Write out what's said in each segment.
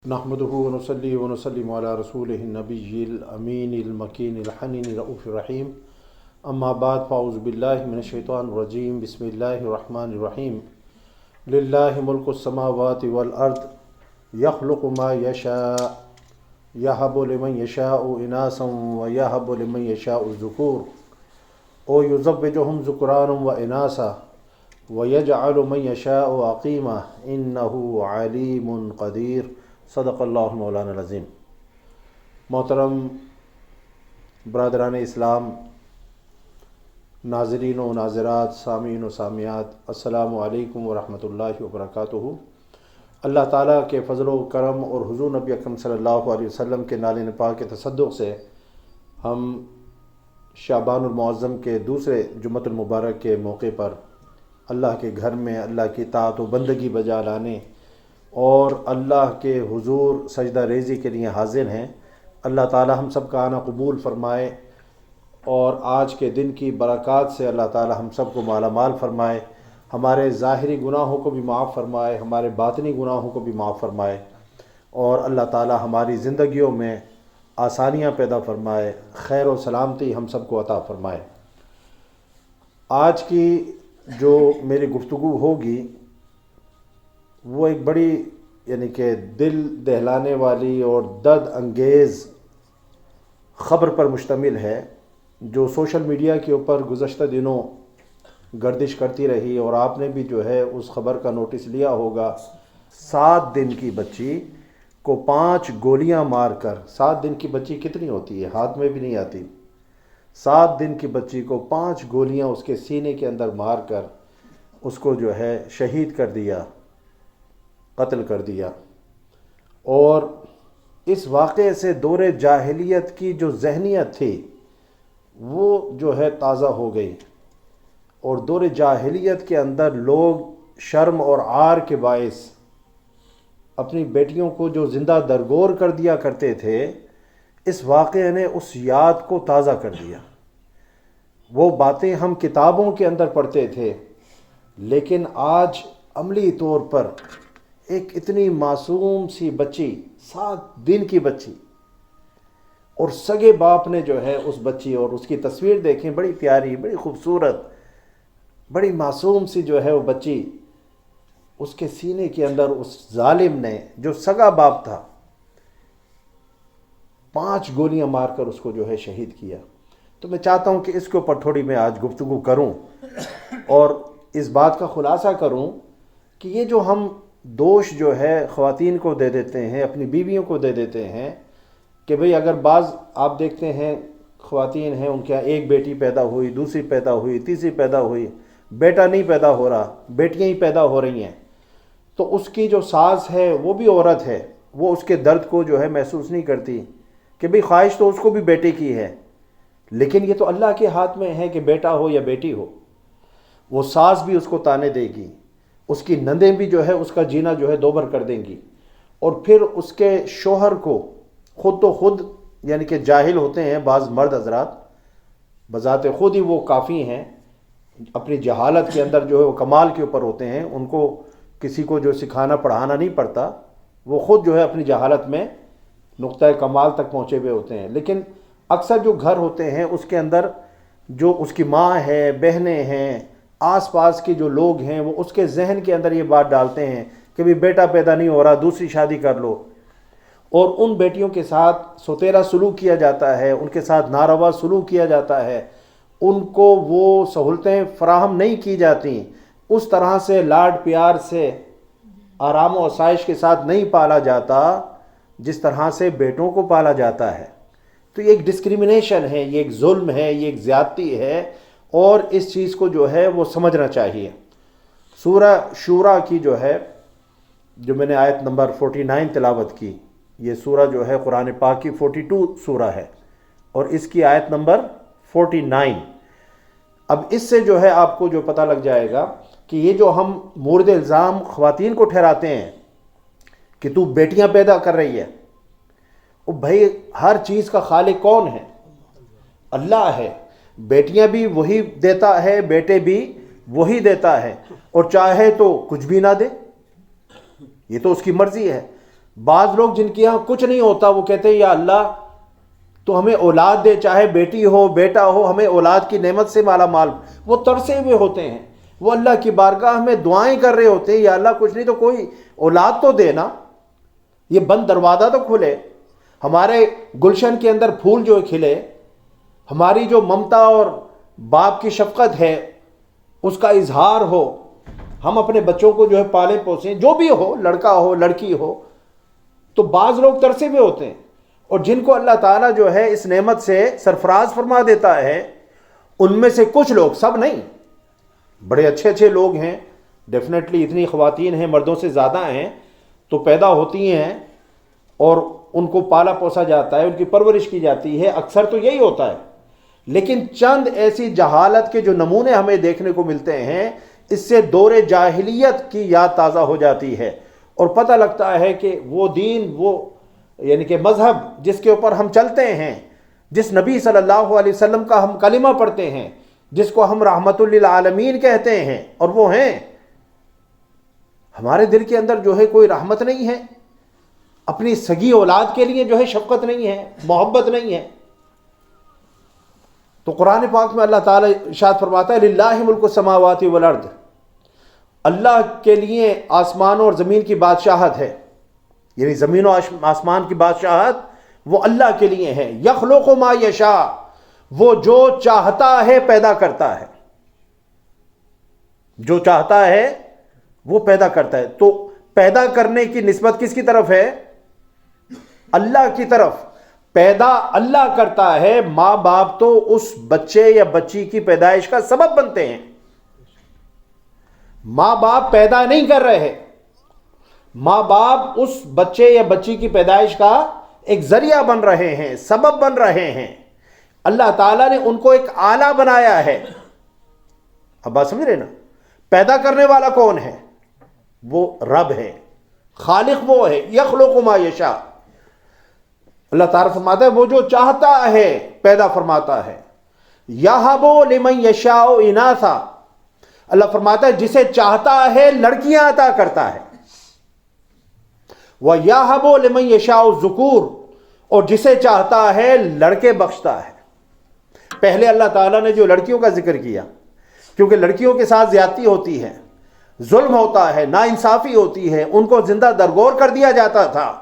نحمده ونصلي ونسلم على رسوله النبي الأمين المكين الحنين الرؤوف الرحيم أما بعد فأعوذ بالله من الشيطان الرجيم بسم الله الرحمن الرحيم لله ملك السماوات والأرض يخلق ما يشاء يهب لمن يشاء إناثا ويهب لمن يشاء الذكور أو يزوجهم ذكرانا وإناثا ويجعل من يشاء عقيما إنه عليم قدير صدق اللہ مولانا العظیم۔ محترم برادران اسلام، ناظرین و ناظرات، سامعین و سامعات، السلام علیکم ورحمۃ اللہ وبرکاتہ۔ اللہ تعالیٰ کے فضل و کرم اور حضور نبی اکرم صلی اللہ علیہ وسلم کے نال پاک کے تصدق سے ہم شعبان المعظم کے دوسرے جمعۃ المبارک کے موقع پر اللہ کے گھر میں اللہ کی طاعت و بندگی بجا لانے اور اللہ کے حضور سجدہ ریزی کے لیے حاضر ہیں۔ اللہ تعالی ہم سب کا آنا قبول فرمائے اور آج کے دن کی برکات سے اللہ تعالی ہم سب کو مالا مال فرمائے، ہمارے ظاہری گناہوں کو بھی معاف فرمائے، ہمارے باطنی گناہوں کو بھی معاف فرمائے، اور اللہ تعالی ہماری زندگیوں میں آسانیاں پیدا فرمائے، خیر و سلامتی ہم سب کو عطا فرمائے۔ آج کی جو میری گفتگو ہوگی وہ ایک بڑی کہ دل دہلانے والی اور درد انگیز خبر پر مشتمل ہے، جو سوشل میڈیا کے اوپر گزشتہ دنوں گردش کرتی رہی، اور آپ نے بھی جو ہے اس خبر کا نوٹس لیا ہوگا۔ 7 دن کی بچی کو 5 گولیاں مار کر، 7 دن کی بچی کتنی ہوتی ہے ہاتھ میں بھی نہیں آتی، 7 دن کی بچی کو 5 گولیاں اس کے سینے کے اندر مار کر اس کو جو ہے شہید کر دیا، قتل کر دیا۔ اور اس واقعے سے دور جاہلیت کی جو ذہنیت تھی وہ جو ہے تازہ ہو گئی، اور دور جاہلیت کے اندر لوگ شرم اور عار کے باعث اپنی بیٹیوں کو جو زندہ درگور کر دیا کرتے تھے، اس واقعے نے اس یاد کو تازہ کر دیا۔ وہ باتیں ہم کتابوں کے اندر پڑھتے تھے، لیکن آج عملی طور پر ایک اتنی معصوم سی بچی، 7 دن کی بچی، اور سگے باپ نے جو ہے اس بچی، اور اس کی تصویر دیکھیں، بڑی پیاری، بڑی خوبصورت، بڑی معصوم سی جو ہے وہ بچی، اس کے سینے کے اندر اس ظالم نے جو سگا باپ تھا 5 گولیاں مار کر اس کو جو ہے شہید کیا۔ تو میں چاہتا ہوں کہ اس کے اوپر تھوڑی میں آج گفتگو کروں اور اس بات کا خلاصہ کروں کہ یہ جو ہم دوش جو ہے خواتین کو دے دیتے ہیں، اپنی بیویوں کو دے دیتے ہیں، کہ بھئی اگر بعض آپ دیکھتے ہیں خواتین ہیں، ان کے ایک بیٹی پیدا ہوئی، دوسری پیدا ہوئی، تیسری پیدا ہوئی، بیٹا نہیں پیدا ہو رہا، بیٹیاں ہی پیدا ہو رہی ہیں، تو اس کی جو ساس ہے وہ بھی عورت ہے، وہ اس کے درد کو جو ہے محسوس نہیں کرتی، کہ بھئی خواہش تو اس کو بھی بیٹے کی ہے، لیکن یہ تو اللہ کے ہاتھ میں ہے کہ بیٹا ہو یا بیٹی ہو۔ وہ ساس بھی اس کو تانے دے گی، اس کی نندیں بھی جو ہے اس کا جینا جو ہے دوبر کر دیں گی، اور پھر اس کے شوہر کو خود تو خود کہ جاہل ہوتے ہیں بعض مرد حضرات، بذات خود ہی وہ کافی ہیں، اپنی جہالت کے اندر جو ہے وہ کمال کے اوپر ہوتے ہیں، ان کو کسی کو جو سکھانا پڑھانا نہیں پڑتا، وہ خود جو ہے اپنی جہالت میں نقطۂ کمال تک پہنچے ہوئے ہوتے ہیں۔ لیکن اکثر جو گھر ہوتے ہیں اس کے اندر جو اس کی ماں ہے، بہنیں ہیں، آس پاس کے جو لوگ ہیں، وہ اس کے ذہن کے اندر یہ بات ڈالتے ہیں کہ بھی بیٹا پیدا نہیں ہو رہا، دوسری شادی کر لو، اور ان بیٹیوں کے ساتھ سوتیرا سلوک کیا جاتا ہے، ان کے ساتھ ناروا سلوک کیا جاتا ہے، ان کو وہ سہولتیں فراہم نہیں کی جاتی، اس طرح سے لاڈ پیار سے آرام و آسائش کے ساتھ نہیں پالا جاتا جس طرح سے بیٹوں کو پالا جاتا ہے۔ تو یہ ایک ڈسکریمنیشن ہے، یہ ایک ظلم ہے، یہ ایک زیادتی ہے، اور اس چیز کو جو ہے وہ سمجھنا چاہیے۔ سورہ شورا کی جو ہے، جو میں نے آیت نمبر 49 تلاوت کی، یہ سورہ جو ہے قرآن پاک کی 42 سورہ ہے، اور اس کی آیت نمبر 49۔ اب اس سے جو ہے آپ کو جو پتہ لگ جائے گا کہ یہ جو ہم مورد الزام خواتین کو ٹھہراتے ہیں کہ تو بیٹیاں پیدا کر رہی ہے، وہ بھائی ہر چیز کا خالق کون ہے؟ اللہ ہے۔ بیٹیاں بھی وہی دیتا ہے، بیٹے بھی وہی دیتا ہے، اور چاہے تو کچھ بھی نہ دے، یہ تو اس کی مرضی ہے۔ بعض لوگ جن کے یہاں کچھ نہیں ہوتا وہ کہتے ہیں یا اللہ تو ہمیں اولاد دے، چاہے بیٹی ہو بیٹا ہو، ہمیں اولاد کی نعمت سے مالا مال۔ وہ ترسے ہوئے ہوتے ہیں، وہ اللہ کی بارگاہ میں دعائیں کر رہے ہوتے ہیں، یا اللہ کچھ نہیں تو کوئی اولاد تو دے نا، یہ بند دروازہ تو کھلے، ہمارے گلشن کے اندر پھول جو کھلے، ہماری جو ممتا اور باپ کی شفقت ہے اس کا اظہار ہو، ہم اپنے بچوں کو جو ہے پالیں پوسیں، جو بھی ہو، لڑکا ہو لڑکی ہو۔ تو بعض لوگ ترسے ہوئے ہوتے ہیں، اور جن کو اللہ تعالیٰ جو ہے اس نعمت سے سرفراز فرما دیتا ہے، ان میں سے کچھ لوگ، سب نہیں، بڑے اچھے اچھے لوگ ہیں، ڈیفینیٹلی اتنی خواتین ہیں مردوں سے زیادہ ہیں تو پیدا ہوتی ہیں اور ان کو پالا پوسا جاتا ہے، ان کی پرورش کی جاتی ہے، اکثر تو یہی ہوتا ہے۔ لیکن چند ایسی جہالت کے جو نمونے ہمیں دیکھنے کو ملتے ہیں، اس سے دور جاہلیت کی یاد تازہ ہو جاتی ہے، اور پتہ لگتا ہے کہ وہ دین، وہ یعنی کہ مذہب جس کے اوپر ہم چلتے ہیں، جس نبی صلی اللہ علیہ وسلم کا ہم کلمہ پڑھتے ہیں، جس کو ہم رحمت للعالمین کہتے ہیں، اور وہ ہیں، ہمارے دل کے اندر جو ہے کوئی رحمت نہیں ہے، اپنی سگی اولاد کے لیے جو ہے شفقت نہیں ہے، محبت نہیں ہے۔ تو قرآن پاک میں اللہ تعالیٰ ارشاد فرماتا ہے للہ ملک السماوات والارض، اللہ کے لیے آسمان اور زمین کی بادشاہت ہے، یعنی زمین و آسمان کی بادشاہت وہ اللہ کے لیے ہے۔ یخلق ما یشاء، وہ جو چاہتا ہے پیدا کرتا ہے، جو چاہتا ہے وہ پیدا کرتا ہے۔ تو پیدا کرنے کی نسبت کس کی طرف ہے؟ اللہ کی طرف۔ پیدا اللہ کرتا ہے، ماں باپ تو اس بچے یا بچی کی پیدائش کا سبب بنتے ہیں، ماں باپ پیدا نہیں کر رہے، ماں باپ اس بچے یا بچی کی پیدائش کا ایک ذریعہ بن رہے ہیں، سبب بن رہے ہیں۔ اللہ تعالیٰ نے ان کو ایک آلہ بنایا ہے۔ اب بات سمجھ رہے نا؟ پیدا کرنے والا کون ہے؟ وہ رب ہے، خالق وہ ہے۔ یخلق ما یشاء، اللہ تعالیٰ فرماتا ہے وہ جو چاہتا ہے پیدا فرماتا ہے۔ یہب لمن یشاء اناثا، اللہ فرماتا ہے جسے چاہتا ہے لڑکیاں عطا کرتا ہے۔ وَيَهَبُ لِمَن يَشَاءُ الذُّكُورَ، اور جسے چاہتا ہے لڑکے بخشتا ہے۔ پہلے اللہ تعالیٰ نے جو لڑکیوں کا ذکر کیا، کیونکہ لڑکیوں کے ساتھ زیادتی ہوتی ہے، ظلم ہوتا ہے، ناانصافی ہوتی ہے، ان کو زندہ درگور کر دیا جاتا تھا،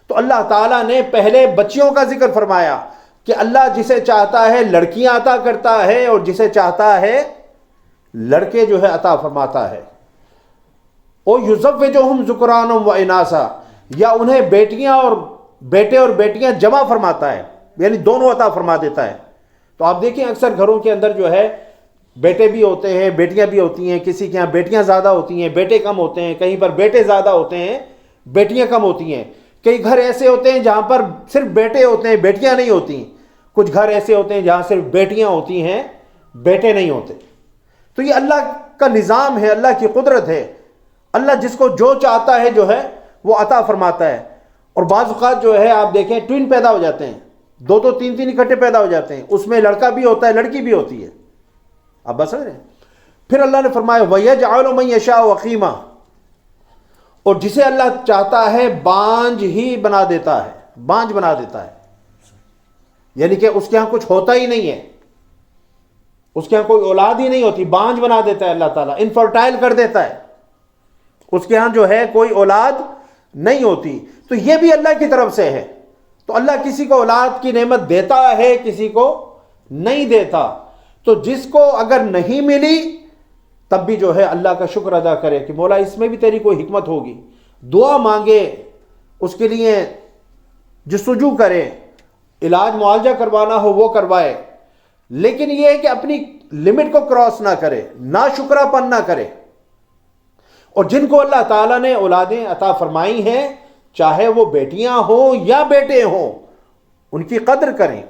تو اللہ تعالیٰ نے پہلے بچیوں کا ذکر فرمایا کہ اللہ جسے چاہتا ہے لڑکیاں عطا کرتا ہے، اور جسے چاہتا ہے لڑکے جو ہے عطا فرماتا ہے۔ وَيُزَوِّجُهُمْ ذُكْرَانًا وَإِنَاثًا، یا انہیں بیٹیاں اور بیٹے اور بیٹیاں جمع فرماتا ہے، یعنی دونوں عطا فرما دیتا ہے۔ تو آپ دیکھیں اکثر گھروں کے اندر جو ہے بیٹے بھی ہوتے ہیں، بیٹیاں بھی ہوتی ہیں، کسی کے یہاں بیٹیاں زیادہ ہوتی ہیں، بیٹے کم ہوتے ہیں، کہیں پر بیٹے زیادہ ہوتے ہیں، بیٹیاں کم ہوتی ہیں۔ کئی گھر ایسے ہوتے ہیں جہاں پر صرف بیٹے ہوتے ہیں، بیٹیاں نہیں ہوتی۔ کچھ گھر ایسے ہوتے ہیں جہاں صرف بیٹیاں ہوتی ہیں، بیٹے نہیں ہوتے۔ تو یہ اللہ کا نظام ہے، اللہ کی قدرت ہے۔ اللہ جس کو جو چاہتا ہے جو ہے وہ عطا فرماتا ہے۔ اور بعض اوقات جو ہے آپ دیکھیں ٹوین پیدا ہو جاتے ہیں، دو دو تین تین اکٹھے پیدا ہو جاتے ہیں، اس میں لڑکا بھی ہوتا ہے لڑکی بھی ہوتی ہے۔ اب بس سمجھ رہے ہیں؟ پھر اللہ نے فرمایا وَيَجْعَلُ مَن يَشَاءُ عَقِيمًا، اور جسے اللہ چاہتا ہے بانج ہی بنا دیتا ہے، بانج بنا دیتا ہے، یعنی کہ اس کے ہاں کچھ ہوتا ہی نہیں ہے، اس کے ہاں کوئی اولاد ہی نہیں ہوتی، بانج بنا دیتا ہے اللہ تعالیٰ، انفرٹائل کر دیتا ہے، اس کے ہاں جو ہے کوئی اولاد نہیں ہوتی۔ تو یہ بھی اللہ کی طرف سے ہے۔ تو اللہ کسی کو اولاد کی نعمت دیتا ہے، کسی کو نہیں دیتا۔ تو جس کو اگر نہیں ملی تب بھی جو ہے اللہ کا شکر ادا کرے کہ مولا اس میں بھی تیری کوئی حکمت ہوگی، دعا مانگے، اس کے لیے جستجو کرے، علاج معالجہ کروانا ہو وہ کروائے، لیکن یہ ہے کہ اپنی لمٹ کو کراس نہ کرے، نا شکرا پن نہ کرے۔ اور جن کو اللہ تعالیٰ نے اولادیں عطا فرمائی ہیں، چاہے وہ بیٹیاں ہوں یا بیٹے ہوں، ان کی قدر کریں،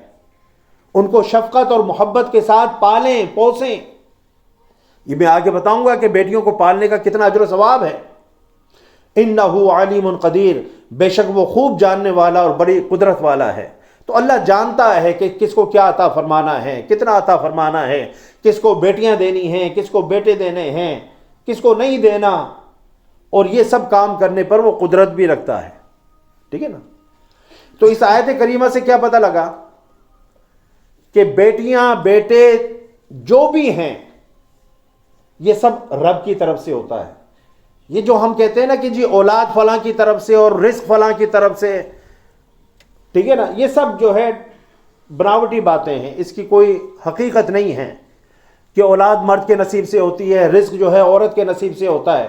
ان کو شفقت اور محبت کے ساتھ پالیں پوسیں۔ یہ میں آگے بتاؤں گا کہ بیٹیوں کو پالنے کا کتنا اجر و ثواب ہے۔ اِنَّهُ عَلِيمٌ قدیر، بے شک وہ خوب جاننے والا اور بڑی قدرت والا ہے۔ تو اللہ جانتا ہے کہ کس کو کیا عطا فرمانا ہے، کتنا عطا فرمانا ہے، کس کو بیٹیاں دینی ہیں، کس کو بیٹے دینے ہیں، کس کو نہیں دینا، اور یہ سب کام کرنے پر وہ قدرت بھی رکھتا ہے۔ ٹھیک ہے نا. تو اس آیت کریمہ سے کیا پتہ لگا کہ بیٹیاں بیٹے جو بھی ہیں یہ سب رب کی طرف سے ہوتا ہے. یہ جو ہم کہتے ہیں نا کہ جی اولاد فلاں کی طرف سے اور رزق فلاں کی طرف سے، ٹھیک ہے نا، یہ سب جو ہے بناوٹی باتیں ہیں، اس کی کوئی حقیقت نہیں ہے کہ اولاد مرد کے نصیب سے ہوتی ہے، رزق جو ہے عورت کے نصیب سے ہوتا ہے.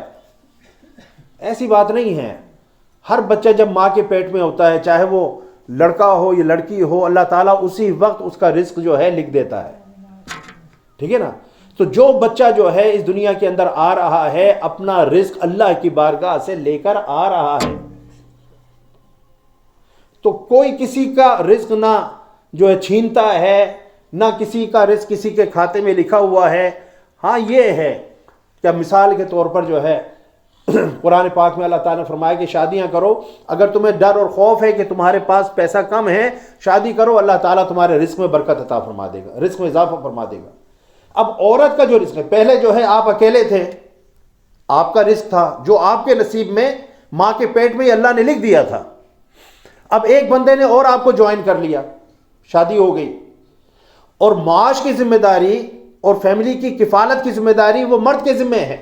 ایسی بات نہیں ہے. ہر بچہ جب ماں کے پیٹ میں ہوتا ہے، چاہے وہ لڑکا ہو یا لڑکی ہو، اللہ تعالیٰ اسی وقت اس کا رزق جو ہے لکھ دیتا ہے. ٹھیک ہے نا. تو جو بچہ جو ہے اس دنیا کے اندر آ رہا ہے اپنا رزق اللہ کی بارگاہ سے لے کر آ رہا ہے. تو کوئی کسی کا رزق نہ جو ہے چھینتا ہے، نہ کسی کا رزق کسی کے کھاتے میں لکھا ہوا ہے. ہاں یہ ہے کہ مثال کے طور پر جو ہے قرآن پاک میں اللہ تعالیٰ نے فرمایا کہ شادیاں کرو، اگر تمہیں ڈر اور خوف ہے کہ تمہارے پاس پیسہ کم ہے، شادی کرو، اللہ تعالیٰ تمہارے رزق میں برکت عطا فرما دے گا، رزق میں اضافہ فرما دے گا. اب عورت کا جو رزق ہے، پہلے جو ہے آپ اکیلے تھے، آپ کا رزق تھا جو آپ کے نصیب میں ماں کے پیٹ میں اللہ نے لکھ دیا تھا. اب ایک بندے نے اور آپ کو جوائن کر لیا، شادی ہو گئی، اور معاش کی ذمہ داری اور فیملی کی کفالت کی ذمہ داری وہ مرد کے ذمہ ہے.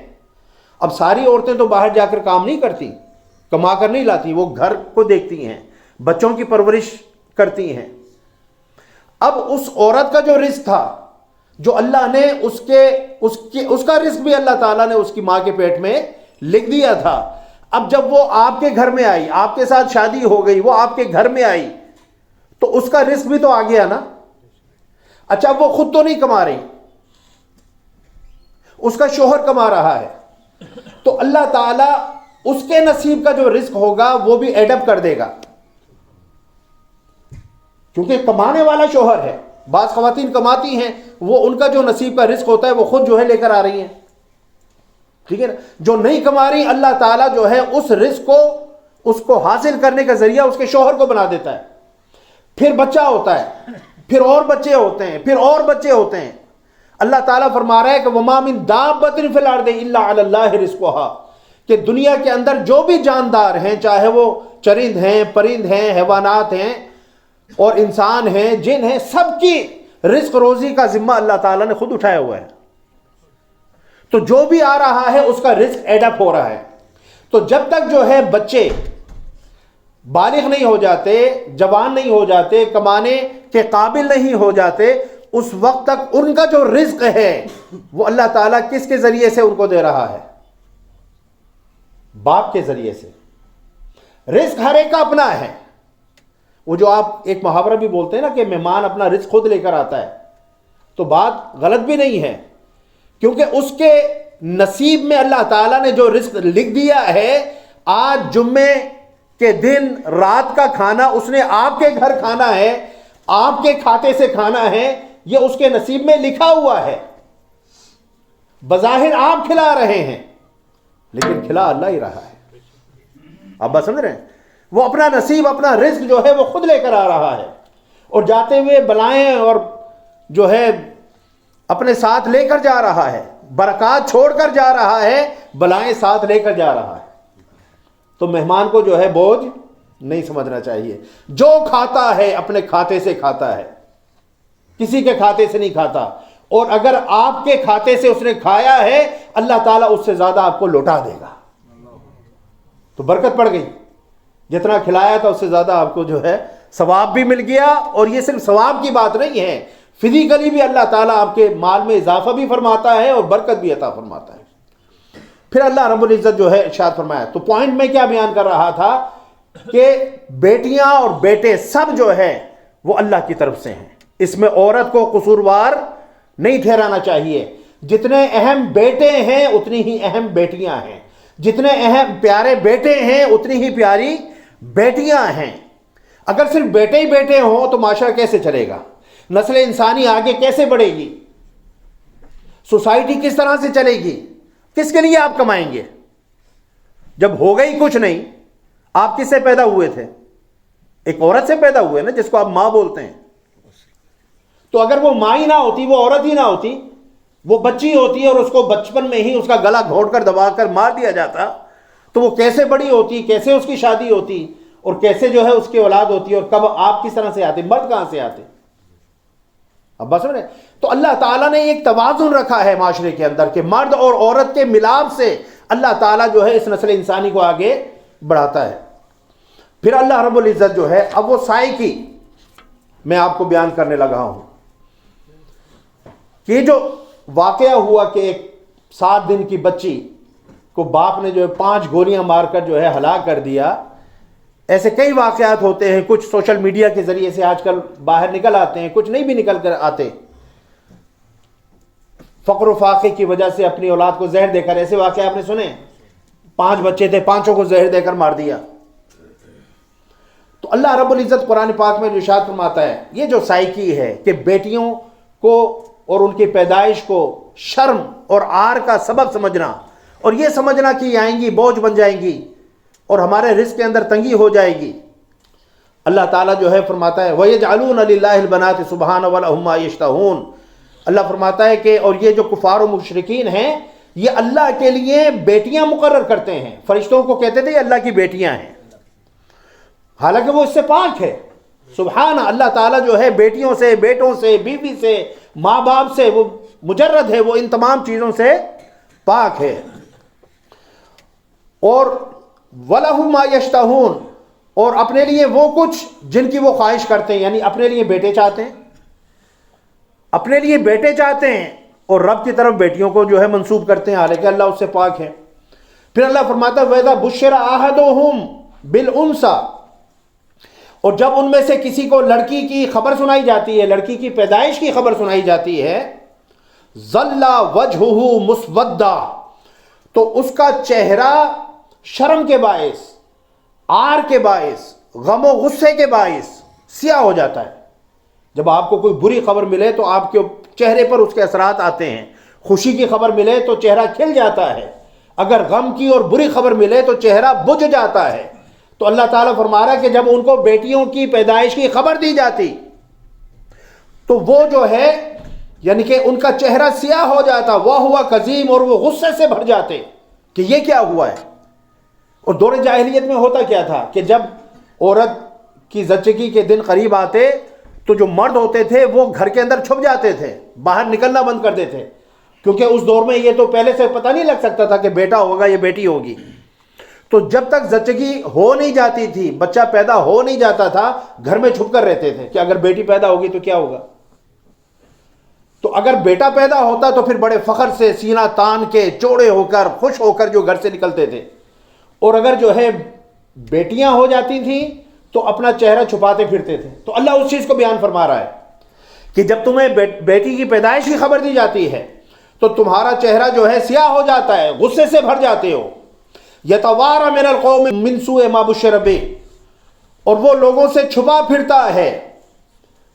اب ساری عورتیں تو باہر جا کر کام نہیں کرتی، کما کر نہیں لاتی، وہ گھر کو دیکھتی ہیں، بچوں کی پرورش کرتی ہیں. اب اس عورت کا جو رزق تھا، جو اللہ نے اس کا رزق بھی اللہ تعالیٰ نے اس کی ماں کے پیٹ میں لکھ دیا تھا. اب جب وہ آپ کے گھر میں آئی، آپ کے ساتھ شادی ہو گئی، وہ آپ کے گھر میں آئی، تو اس کا رزق بھی تو آ گیا نا. اچھا وہ خود تو نہیں کما رہی، اس کا شوہر کما رہا ہے، تو اللہ تعالیٰ اس کے نصیب کا جو رزق ہوگا وہ بھی ایڈ اپ کر دے گا، کیونکہ کمانے والا شوہر ہے. بعض خواتین کماتی ہیں، وہ ان کا جو نصیب کا رزق ہوتا ہے وہ خود جو ہے لے کر آ رہی ہیں. ٹھیک ہے نا. جو نہیں کما رہی، اللہ تعالیٰ جو ہے اس رزق کو اس کو حاصل کرنے کا ذریعہ اس کے شوہر کو بنا دیتا ہے. پھر بچہ ہوتا ہے، پھر اور بچے ہوتے ہیں، پھر اور بچے ہوتے ہیں. اللہ تعالیٰ فرما رہا ہے کہ وَمَا مِن دَابَّةٍ فِي الْأَرْضِ إِلَّا عَلَى اللَّهِ رِزْقُهَا، کہ دنیا کے اندر جو بھی جاندار ہیں، چاہے وہ چرند ہیں، پرند ہیں، حیوانات ہیں اور انسان ہیں، جن ہیں، سب کی رزق روزی کا ذمہ اللہ تعالیٰ نے خود اٹھایا ہوا ہے. تو جو بھی آ رہا ہے اس کا رزق ایڈ اپ ہو رہا ہے. تو جب تک جو ہے بچے بالغ نہیں ہو جاتے، جوان نہیں ہو جاتے، کمانے کے قابل نہیں ہو جاتے، اس وقت تک ان کا جو رزق ہے وہ اللہ تعالیٰ کس کے ذریعے سے ان کو دے رہا ہے؟ باپ کے ذریعے سے. رزق ہر ایک کا اپنا ہے. وہ جو آپ ایک محاورہ بھی بولتے ہیں نا کہ مہمان اپنا رزق خود لے کر آتا ہے، تو بات غلط بھی نہیں ہے، کیونکہ اس کے نصیب میں اللہ تعالیٰ نے جو رزق لکھ دیا ہے، آج جمعے کے دن رات کا کھانا اس نے آپ کے گھر کھانا ہے، آپ کے کھاتے سے کھانا ہے، یہ اس کے نصیب میں لکھا ہوا ہے. بظاہر آپ کھلا رہے ہیں لیکن کھلا اللہ ہی رہا ہے. آپ بات سمجھ رہے ہیں؟ وہ اپنا نصیب، اپنا رزق جو ہے وہ خود لے کر آ رہا ہے، اور جاتے ہوئے بلائیں اور جو ہے اپنے ساتھ لے کر جا رہا ہے. برکات چھوڑ کر جا رہا ہے، بلائیں ساتھ لے کر جا رہا ہے. تو مہمان کو جو ہے بوجھ نہیں سمجھنا چاہیے. جو کھاتا ہے اپنے کھاتے سے کھاتا ہے، کسی کے کھاتے سے نہیں کھاتا. اور اگر آپ کے کھاتے سے اس نے کھایا ہے، اللہ تعالیٰ اس سے زیادہ آپ کو لوٹا دے گا. تو برکت پڑ گئی. جتنا کھلایا تھا اس سے زیادہ آپ کو جو ہے ثواب بھی مل گیا. اور یہ صرف ثواب کی بات نہیں ہے، فزیکلی بھی اللہ تعالیٰ آپ کے مال میں اضافہ بھی فرماتا ہے اور برکت بھی عطا فرماتا ہے. پھر اللہ رب العزت جو ہے ارشاد فرمایا. تو پوائنٹ میں کیا بیان کر رہا تھا کہ بیٹیاں اور بیٹے سب جو ہے وہ اللہ کی طرف سے ہیں. اس میں عورت کو قصوروار نہیں ٹھہرانا چاہیے. جتنے اہم بیٹے ہیں اتنی ہی اہم بیٹیاں ہیں، جتنے اہم پیارے بیٹے ہیں اتنی ہی پیاری بیٹیاں ہیں. اگر صرف بیٹے ہی بیٹے ہوں تو معاشرہ کیسے چلے گا؟ نسل انسانی آگے کیسے بڑھے گی؟ سوسائٹی کس طرح سے چلے گی؟ کس کے لیے آپ کمائیں گے جب ہو گئی کچھ نہیں؟ آپ کس سے پیدا ہوئے تھے؟ ایک عورت سے پیدا ہوئے نا، جس کو آپ ماں بولتے ہیں. تو اگر وہ ماں ہی نہ ہوتی، وہ عورت ہی نہ ہوتی، وہ بچی ہوتی اور اس کو بچپن میں ہی اس کا گلا گھونٹ کر دبا کر مار دیا جاتا، تو وہ کیسے بڑی ہوتی، کیسے اس کی شادی ہوتی، اور کیسے جو ہے اس کی اولاد ہوتی ہے اور کب آپ کس طرح سے آتے, مرد کہاں سے آتے. اب بس سمجھے. تو اللہ تعالیٰ نے ایک توازن رکھا ہے معاشرے کے اندر کہ مرد اور عورت کے ملاپ سے اللہ تعالیٰ جو ہے اس نسل انسانی کو آگے بڑھاتا ہے. پھر اللہ رب العزت جو ہے اب وہ سائے کی میں آپ کو بیان کرنے لگا ہوں کہ جو واقعہ ہوا کہ ایک 7 دن کی بچی کو باپ نے جو ہے 5 گولیاں مار کر جو ہے ہلاک کر دیا. ایسے کئی واقعات ہوتے ہیں, کچھ سوشل میڈیا کے ذریعے سے آج کل باہر نکل آتے ہیں, کچھ نہیں بھی نکل کر آتے. فقر و فاقے کی وجہ سے اپنی اولاد کو زہر دے کر, ایسے واقعے آپ نے سنے, 5 بچے تھے, 5 کو زہر دے کر مار دیا. تو اللہ رب العزت قرآن پاک میں جو ارشاد فرماتا ہے یہ جو سائیکی ہے کہ بیٹیوں کو اور ان کی پیدائش کو شرم اور عار کا سبب سمجھنا اور یہ سمجھنا کہ یہ آئیں گی بوجھ بن جائیں گی اور ہمارے رزق کے اندر تنگی ہو جائے گی. اللہ تعالیٰ جو ہے فرماتا ہے وَيَجْعَلُونَ لِلَّهِ الْبَنَاتِ سُبْحَانَهُ وَلَهُم مَّا يَشْتَهُونَ. اللہ فرماتا ہے کہ اور یہ جو کفار و مشرکین ہیں یہ اللہ کے لیے بیٹیاں مقرر کرتے ہیں. فرشتوں کو کہتے تھے یہ اللہ کی بیٹیاں ہیں, حالانکہ وہ اس سے پاک ہے. سبحان اللہ تعالیٰ جو ہے بیٹیوں سے, بیٹوں سے, بیوی سے, ماں باپ سے وہ مجرد ہے, وہ ان تمام چیزوں سے پاک ہے. اور وَلَهُم مَّا يَشْتَهُونَ, اور اپنے لیے وہ کچھ جن کی وہ خواہش کرتے ہیں, یعنی اپنے لیے بیٹے چاہتے ہیں, اپنے لیے بیٹے چاہتے ہیں اور رب کی طرف بیٹیوں کو جو ہے منسوب کرتے ہیں, حالانکہ اللہ اس سے پاک ہے. پھر اللہ فرماتا ہے وَإِذَا بُشِّرَ أَحَدُهُم بِالْأُنثَىٰ, اور جب ان میں سے کسی کو لڑکی کی خبر سنائی جاتی ہے, لڑکی کی پیدائش کی خبر سنائی جاتی ہے, ظَلَّ وَجْهُهُ مُسْوَدًّا, تو اس کا چہرہ شرم کے باعث, عار کے باعث, غم و غصے کے باعث سیاہ ہو جاتا ہے. جب آپ کو کوئی بری خبر ملے تو آپ کے چہرے پر اس کے اثرات آتے ہیں. خوشی کی خبر ملے تو چہرہ کھل جاتا ہے, اگر غم کی اور بری خبر ملے تو چہرہ بجھ جاتا ہے. تو اللہ تعالیٰ فرما رہا ہے کہ جب ان کو بیٹیوں کی پیدائش کی خبر دی جاتی تو وہ جو ہے یعنی کہ ان کا چہرہ سیاہ ہو جاتا, وہ ہوا کظیم, اور وہ غصے سے بھر جاتے کہ یہ کیا ہوا ہے. اور دور جاہلیت میں ہوتا کیا تھا کہ جب عورت کی زچگی کے دن قریب آتے تو جو مرد ہوتے تھے وہ گھر کے اندر چھپ جاتے تھے, باہر نکلنا بند کر دیتے, کیونکہ اس دور میں یہ تو پہلے سے پتہ نہیں لگ سکتا تھا کہ بیٹا ہوگا یا بیٹی ہوگی. تو جب تک زچگی ہو نہیں جاتی تھی, بچہ پیدا ہو نہیں جاتا تھا, گھر میں چھپ کر رہتے تھے کہ اگر بیٹی پیدا ہوگی تو کیا ہوگا. تو اگر بیٹا پیدا ہوتا تو پھر بڑے فخر سے سینہ تان کے چوڑے ہو کر خوش ہو کر جو گھر سے نکلتے تھے, اور اگر جو ہے بیٹیاں ہو جاتی تھیں تو اپنا چہرہ چھپاتے پھرتے تھے. تو اللہ اس چیز کو بیان فرما رہا ہے کہ جب تمہیں بیٹی کی پیدائش کی خبر دی جاتی ہے تو تمہارا چہرہ جو ہے سیاہ ہو جاتا ہے, غصے سے بھر جاتے ہو. یتوارا من القوم من سوء ما بشر بہ, اور وہ لوگوں سے چھپا پھرتا ہے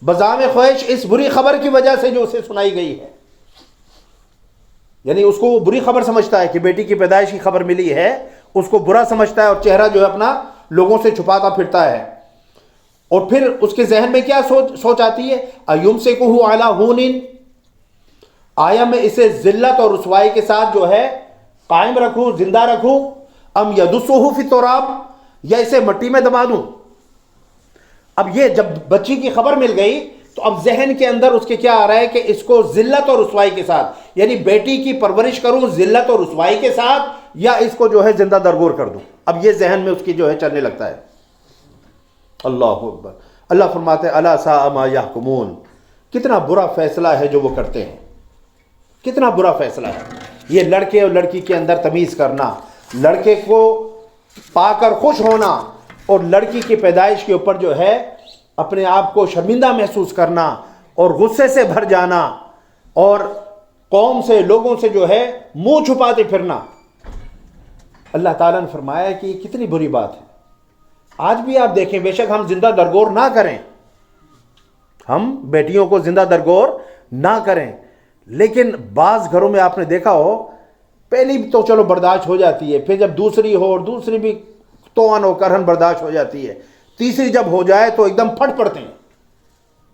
بزام خواہش اس بری خبر کی وجہ سے جو اسے سنائی گئی ہے. یعنی اس کو وہ بری خبر سمجھتا ہے کہ بیٹی کی پیدائش کی خبر ملی ہے, اس کو برا سمجھتا ہے اور چہرہ جو ہے اپنا لوگوں سے چھپاتا پھرتا ہے. اور پھر اس کے ذہن میں کیا سوچ آتی ہے, ایمسکہ علی ہون, آیا میں اسے ذلت اور رسوائی کے ساتھ جو ہے قائم رکھوں, زندہ رکھوں, ام یدسہ فی التراب, یا اسے مٹی میں دبا دوں. اب یہ جب بچی کی خبر مل گئی تو اب ذہن کے اندر اس کے کیا آ رہا ہے کہ اس کو ذلت اور رسوائی کے ساتھ, یعنی بیٹی کی پرورش کروں ذلت اور رسوائی کے ساتھ, یا اس کو جو ہے زندہ درگور کر دوں. اب یہ ذہن میں اس کی جو ہے چلنے لگتا ہے. اللہ اکبر. اللہ فرماتے ہیں الا ساء ما یحکمون, کتنا برا فیصلہ ہے جو وہ کرتے ہیں, کتنا برا فیصلہ ہے. یہ لڑکے اور لڑکی کے اندر تمیز کرنا, لڑکے کو پا کر خوش ہونا اور لڑکی کی پیدائش کے اوپر جو ہے اپنے آپ کو شرمندہ محسوس کرنا اور غصے سے بھر جانا اور قوم سے, لوگوں سے جو ہے منہ چھپاتے پھرنا. اللہ تعالیٰ نے فرمایا کہ یہ کتنی بری بات ہے. آج بھی آپ دیکھیں, بے شک ہم زندہ درگور نہ کریں, ہم بیٹیوں کو زندہ درگور نہ کریں, لیکن بعض گھروں میں آپ نے دیکھا ہو پہلی تو چلو برداشت ہو جاتی ہے, پھر جب دوسری ہو اور دوسری بھی توان و کرہن برداشت ہو جاتی ہے, تیسری جب ہو جائے تو ایک دم پھٹ پڑتے ہیں.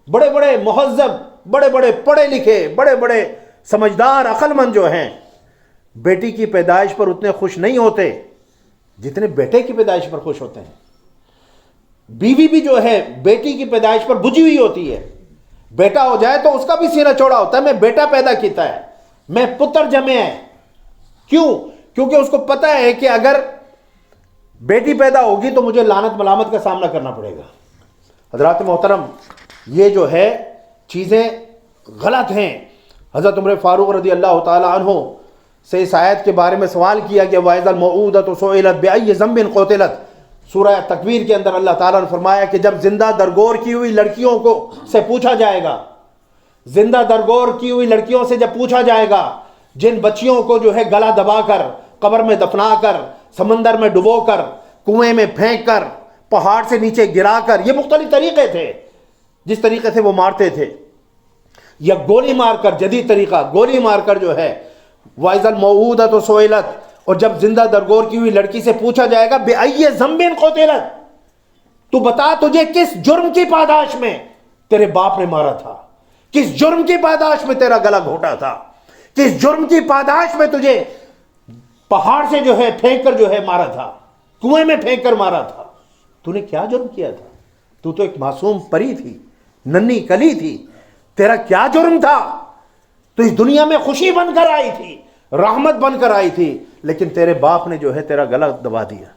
بڑے بڑے مہذب, بڑے بڑے پڑھے لکھے, بڑے بڑے سمجھدار, عقل مند جو ہیں بیٹی کی پیدائش پر اتنے خوش نہیں ہوتے جتنے بیٹے کی پیدائش پر خوش ہوتے ہیں. بیوی بھی جو ہے بیٹی کی پیدائش پر بجھی ہوئی ہوتی ہے. بیٹا ہو جائے تو اس کا بھی سینہ چوڑا ہوتا ہے, میں بیٹا پیدا کیتا ہے, میں پتر جمے ہیں. کیوں؟ کیونکہ اس کو پتا ہے کہ اگر بیٹی پیدا ہوگی تو مجھے لعنت ملامت کا سامنا کرنا پڑے گا. حضرات محترم, یہ جو ہے چیزیں غلط ہیں. حضرت عمر فاروق رضی اللہ تعالی عنہ سے اس آیت کے بارے میں سوال کیا کہ وَإِذَا الْمَوْءُودَةُ سُئِلَتْ بِأَيِّ ذَنبٍ قُتِلَتْ. سورہ تکویر کے اندر اللہ تعالیٰ نے فرمایا کہ جب زندہ درگور کی ہوئی لڑکیوں کو سے پوچھا جائے گا, زندہ درگور کی ہوئی لڑکیوں سے جب پوچھا جائے گا, جن بچیوں کو جو ہے گلا دبا کر, قبر میں دفنا کر, سمندر میں ڈبو کر, کنویں میں پھینک کر, پہاڑ سے نیچے گرا کر, یہ مختلف طریقے تھے جس طریقے سے وہ مارتے تھے, یا گولی مار کر, جدید طریقہ گولی مار کر جو ہے وَإِذَا الْمَوْءُودَةُ سُئِلَتْ, اور جب زندہ درگور کی ہوئی لڑکی سے پوچھا جائے گا بِأَيِّ ذَنبٍ قُتِلَتْ, تو بتا تجھے کس جرم کی پاداش میں تیرے باپ نے مارا تھا, کس جرم کی پاداش میں تیرا گلا گھونٹا تھا, کس جرم کی پاداش میں تجھے پہاڑ سے جو ہے پھینک کر جو ہے مارا تھا, کنویں میں پھینک کر مارا تھا. تو نے کیا جرم کیا تھا؟ تو ایک معصوم پری تھی, ننھی کلی تھی, تیرا کیا جرم تھا؟ تو اس دنیا میں خوشی بن کر آئی تھی, رحمت بن کر آئی تھی, لیکن تیرے باپ نے جو ہے تیرا گلا دبا دیا,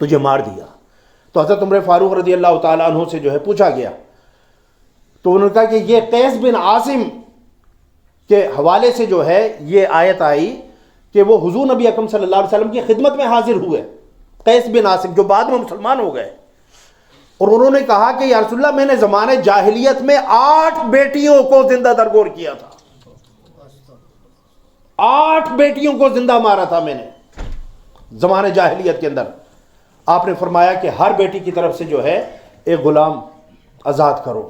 تجھے مار دیا. تو حضرت عمر فاروق رضی اللہ تعالیٰ عنہ سے جو ہے پوچھا گیا, تو انہوں نے کہا کہ یہ قیس بن عاصم کے حوالے سے جو ہے یہ آیت آئی کہ وہ حضور نبی اکرم صلی اللہ علیہ وسلم کی خدمت میں حاضر ہوئے. قیس بن عاصم جو بعد میں مسلمان ہو گئے, اور انہوں نے کہا کہ یا رسول اللہ, میں نے زمانے جاہلیت میں 8 بیٹیوں کو زندہ درگور کیا تھا, 8 بیٹیوں کو زندہ مارا تھا میں نے زمانے جاہلیت کے اندر. آپ نے فرمایا کہ ہر بیٹی کی طرف سے جو ہے ایک غلام آزاد کرو.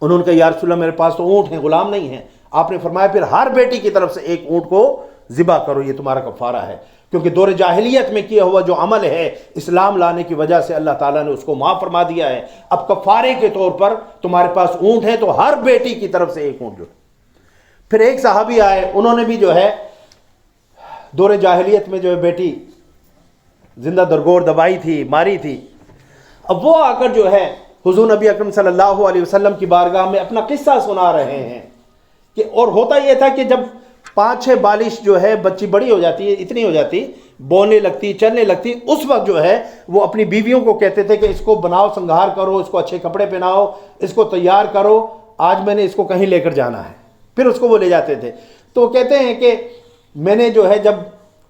انہوں نے کہا یا رسول اللہ, میرے پاس تو اونٹ ہیں, غلام نہیں ہیں. آپ نے فرمایا پھر ہر بیٹی کی طرف سے ایک اونٹ کو ذبح کرو, یہ تمہارا کفارہ ہے. کیونکہ دور جاہلیت میں کیا ہوا جو عمل ہے, اسلام لانے کی وجہ سے اللہ تعالیٰ نے اس کو معاف فرما دیا ہے. اب کفارے کے طور پر تمہارے پاس اونٹ ہے تو ہر بیٹی کی طرف سے ایک اونٹ جو ہے. پھر ایک صحابی آئے, انہوں نے بھی جو ہے دور جاہلیت میں جو ہے بیٹی زندہ درگور دبائی تھی, ماری تھی. اب وہ آ کر جو ہے حضور نبی اکرم صلی اللہ علیہ وسلم کی بارگاہ میں اپنا قصہ سنا رہے ہیں کہ, اور ہوتا یہ تھا کہ جب 5-6 بالش جو ہے بچی بڑی ہو جاتی ہے, اتنی ہو جاتی, بولنے لگتی, چلنے لگتی, اس وقت جو ہے وہ اپنی بیویوں کو کہتے تھے کہ اس کو بناؤ, سنگھار کرو, اس کو اچھے کپڑے پہناؤ, اس کو تیار کرو, آج میں نے اس کو کہیں لے کر جانا ہے. پھر اس کو وہ لے جاتے تھے. تو وہ کہتے ہیں کہ میں نے جو ہے جب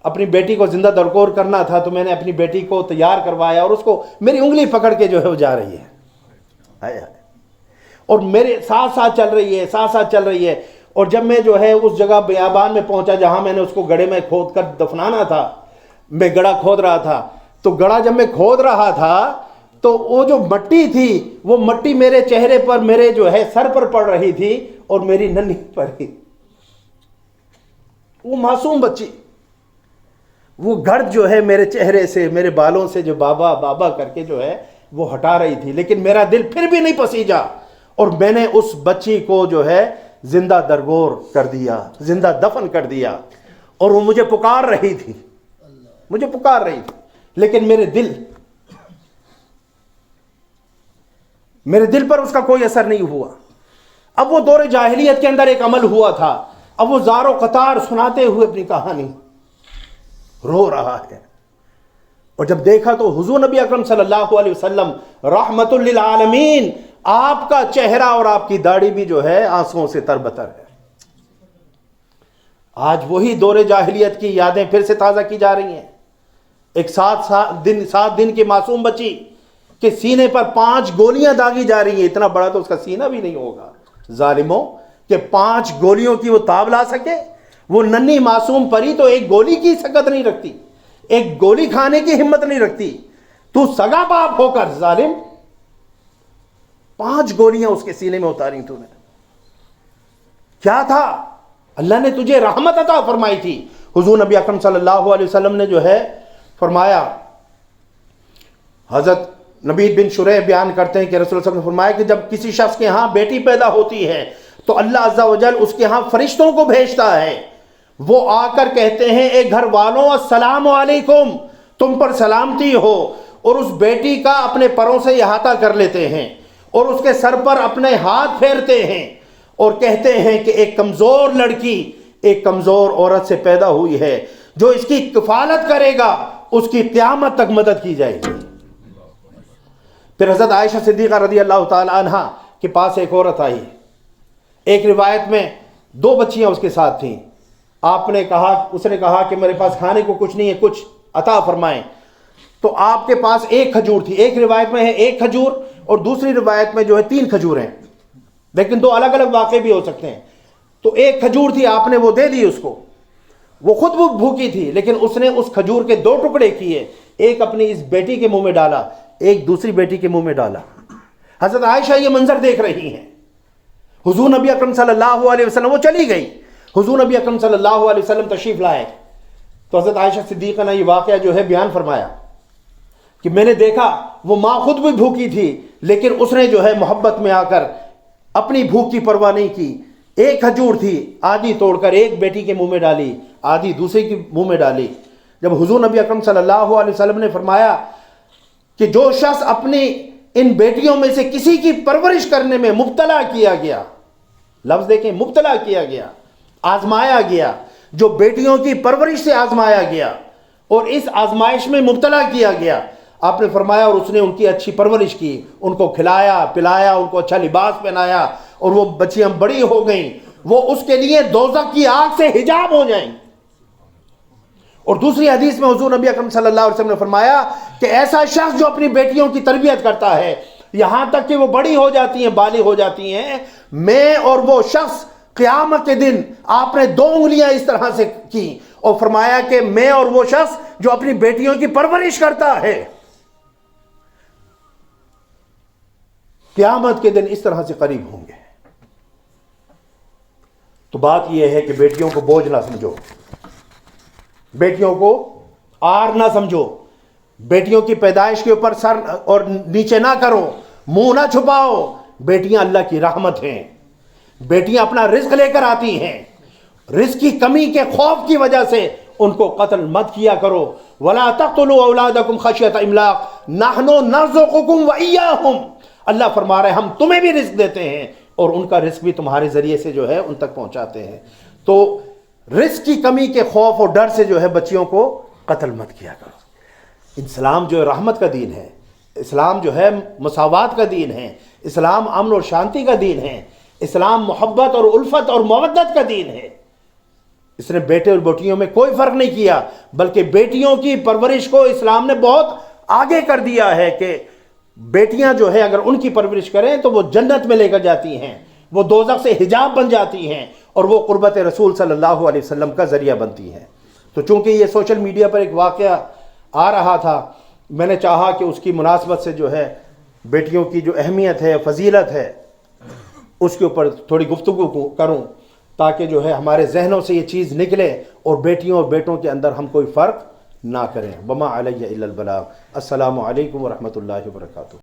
اپنی بیٹی کو زندہ درگور کرنا تھا تو میں نے اپنی بیٹی کو تیار کروایا, اور اس کو میری انگلی پکڑ کے جو ہے وہ جا رہی ہے, اور میرے ساتھ ساتھ چل رہی ہے, ساتھ ساتھ چل رہی ہے. اور جب میں جو ہے اس جگہ بیابان میں پہنچا جہاں میں نے اس کو گڑھے میں کھود کر دفنانا تھا, میں گڑھا کھود رہا تھا, تو گڑھا جب میں کھود رہا تھا تو وہ جو مٹی تھی وہ مٹی میرے چہرے پر, میرے جو ہے سر پر پڑ رہی تھی, اور میری ننھی پڑی, وہ معصوم بچی, وہ گرد جو ہے میرے چہرے سے, میرے بالوں سے جو بابا بابا کر کے جو ہے وہ ہٹا رہی تھی. لیکن میرا دل پھر بھی نہیں پسیجا, اور میں نے اس بچی کو جو ہے زندہ درگور کر دیا, زندہ دفن کر دیا. اور وہ مجھے پکار رہی تھی, مجھے پکار رہی تھی, لیکن میرے دل پر اس کا کوئی اثر نہیں ہوا. اب وہ دور جاہلیت کے اندر ایک عمل ہوا تھا, اب وہ زار و قطار سناتے ہوئے اپنی کہانی رو رہا ہے. اور جب دیکھا تو حضور نبی اکرم صلی اللہ علیہ وسلم رحمت للعالمین, آپ کا چہرہ اور آپ کی داڑھی بھی جو ہے آنسوؤں سے تربتر ہے. آج وہی دور جاہلیت کی یادیں پھر سے تازہ کی جا رہی ہیں. ایک 7 دن کی معصوم بچی کے سینے پر 5 گولیاں داغی جا رہی ہیں. اتنا بڑا تو اس کا سینہ بھی نہیں ہوگا ظالموں کہ 5 گولیوں کی وہ تاب لا سکے. وہ ننھی معصوم پری تو ایک گولی کی سکت نہیں رکھتی, ایک گولی کھانے کی ہمت نہیں رکھتی. تو سگا باپ ہو کر ظالم 5 گولیاں اس کے سینے میں اتاری تو نے. کیا تھا؟ اللہ نے تجھے رحمت عطا فرمائی تھی. حضور نبی اکرم صلی اللہ علیہ وسلم نے جو ہے فرمایا, حضرت نبی بن شریح بیان کرتے ہیں کہ رسول اللہ صلی اللہ علیہ وسلم نے فرمایا کہ جب کسی شخص کے ہاں بیٹی پیدا ہوتی ہے تو اللہ عز و جل اس کے ہاں فرشتوں کو بھیجتا ہے. وہ آ کر کہتے ہیں اے گھر والوں السلام علیکم, تم پر سلامتی ہو. اور اس بیٹی کا اپنے پروں سے احاطہ کر لیتے ہیں اور اس کے سر پر اپنے ہاتھ پھیرتے ہیں اور کہتے ہیں کہ ایک کمزور لڑکی ایک کمزور عورت سے پیدا ہوئی ہے، جو اس کی کفالت کرے گا اس کی قیامت تک مدد کی جائے گی۔ پھر حضرت عائشہ صدیقہ رضی اللہ تعالی عنہا کے پاس ایک عورت آئی، ایک روایت میں 2 بچیاں اس کے ساتھ تھیں۔ اس نے کہا کہ میرے پاس کھانے کو کچھ نہیں ہے، کچھ عطا فرمائیں۔ تو آپ کے پاس 1 کھجور تھی، ایک روایت میں ہے 1 کھجور اور دوسری روایت میں جو ہے 3 کھجور ہیں، لیکن 2 الگ الگ واقعے بھی ہو سکتے ہیں۔ تو 1 کھجور تھی، آپ نے وہ دے دی اس کو، وہ خود وہ بھوکی تھی، لیکن اس نے اس کھجور کے 2 ٹکڑے کیے، ایک اپنی اس بیٹی کے منہ میں ڈالا، ایک دوسری بیٹی کے منہ میں ڈالا۔ حضرت عائشہ یہ منظر دیکھ رہی ہیں۔ حضور نبی اکرم صلی اللہ علیہ وسلم، وہ چلی گئی، حضور نبی اکرم صلی اللہ علیہ وسلم تشریف لائے تو حضرت عائشہ صدیقہ نے یہ واقعہ جو ہے بیان فرمایا کہ میں نے دیکھا وہ ماں خود بھی بھوکی تھی، لیکن اس نے جو ہے محبت میں آ کر اپنی بھوک کی پرواہ نہیں کی۔ 1 کھجور تھی، آدھی توڑ کر ایک بیٹی کے منہ میں ڈالی، آدھی دوسری کے منہ میں ڈالی۔ جب حضور نبی اکرم صلی اللہ علیہ وسلم نے فرمایا کہ جو شخص اپنی ان بیٹیوں میں سے کسی کی پرورش کرنے میں مبتلا کیا گیا، لفظ دیکھیں، مبتلا کیا گیا، آزمایا گیا، جو بیٹیوں کی پرورش سے آزمایا گیا اور اس آزمائش میں مبتلا کیا گیا، آپ نے فرمایا اور اس نے ان کی اچھی پرورش کی، ان کو کھلایا پلایا، ان کو اچھا لباس پہنایا اور وہ بچیاں بڑی ہو گئیں، وہ اس کے لیے دوزخ کی آگ سے حجاب ہو جائیں۔ اور دوسری حدیث میں حضور نبی اکرم صلی اللہ علیہ وسلم نے فرمایا کہ ایسا شخص جو اپنی بیٹیوں کی تربیت کرتا ہے یہاں تک کہ وہ بڑی ہو جاتی ہیں، بالغ ہو جاتی ہیں، میں اور وہ شخص قیامت کے دن آپ نے 2 انگلیاں اس طرح سے کی اور فرمایا کہ میں اور وہ شخص جو اپنی بیٹیوں کی پرورش کرتا ہے قیامت کے دن اس طرح سے قریب ہوں گے۔ تو بات یہ ہے کہ بیٹیوں کو بوجھ نہ سمجھو، بیٹیوں کو آر نہ سمجھو، بیٹیوں کی پیدائش کے اوپر سر اور نیچے نہ کرو، منہ نہ چھپاؤ۔ بیٹیاں اللہ کی رحمت ہیں، بیٹیاں اپنا رزق لے کر آتی ہیں، رزق کی کمی کے خوف کی وجہ سے ان کو قتل مت کیا کرو۔ وَلَا تَقْتُلُوا أَوْلَادَكُمْ خَشْيَةَ إِمْلَاقٍ نَحْنُ نَرْزُقُكُمْ وَإِيَّاهُمْ۔ اللہ فرما رہے ہیں ہم تمہیں بھی رزق دیتے ہیں اور ان کا رزق بھی تمہارے ذریعے سے جو ہے ان تک پہنچاتے ہیں۔ تو رزق کی کمی کے خوف اور ڈر سے جو ہے بچیوں کو قتل مت کیا کرو۔ اسلام جو ہے رحمت کا دین ہے، اسلام جو ہے مساوات کا دین ہے، اسلام امن اور شانتی کا دین ہے، اسلام محبت اور الفت اور مودت کا دین ہے۔ اس نے بیٹے اور بیٹیوں میں کوئی فرق نہیں کیا، بلکہ بیٹیوں کی پرورش کو اسلام نے بہت آگے کر دیا ہے کہ بیٹیاں جو ہے اگر ان کی پرورش کریں تو وہ جنت میں لے کر جاتی ہیں، وہ دوزخ سے حجاب بن جاتی ہیں اور وہ قربت رسول صلی اللہ علیہ وسلم کا ذریعہ بنتی ہیں۔ تو چونکہ یہ سوشل میڈیا پر ایک واقعہ آ رہا تھا، میں نے چاہا کہ اس کی مناسبت سے جو ہے بیٹیوں کی جو اہمیت ہے، فضیلت ہے، اس کے اوپر تھوڑی گفتگو کروں تاکہ جو ہے ہمارے ذہنوں سے یہ چیز نکلے اور بیٹیوں اور بیٹوں کے اندر ہم کوئی فرق نہ کریں۔ وما علیہ الا البلاغ۔ السلام علیکم ورحمۃ اللہ وبرکاتہ۔